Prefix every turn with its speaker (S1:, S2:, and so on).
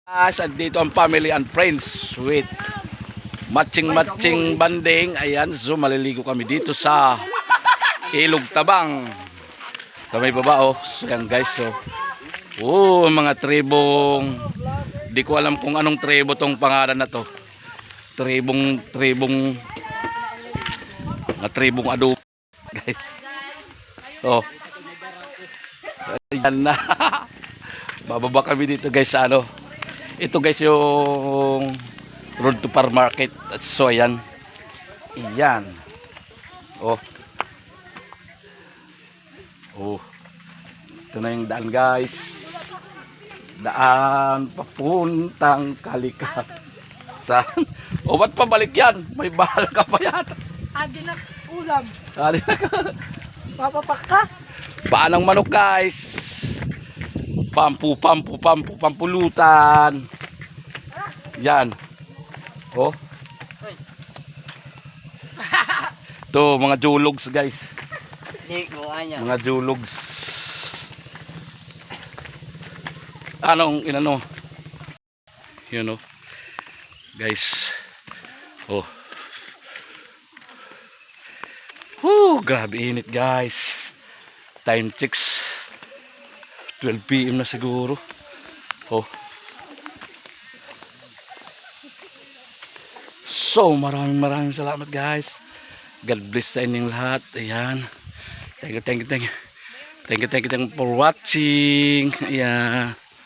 S1: Dito ang family and friends with matching banding. Ayan, so maliligo kami dito sa Ilog Tabang sa may baba. So yan guys, so mga tribong, di ko alam kung anong tribo tong pangalan na to. Tribong adobo guys. So ayan na. Bababa kami dito guys sa ano. Ito guys yung road to Par Market. So ayan. Iyan. Oh. Ito na yung daan guys. Daan papuntang Kalika. Saan? O ba't pabalik yan? May bahal ka pa yata.
S2: Adi na ulam.
S1: Adi na ka.
S2: Papapak ka.
S1: Paanang manok guys. Pampulutan. Yan. Oh. Ito mga julugs guys. Mga julugs. Anong inano? Yun oh. Guys. Oh. Grabe init guys. Time checks 12 PM na siguro. Oh. So maraming salamat guys. God bless sa inyong lahat. Ayan. Thank you for watching. Ayan.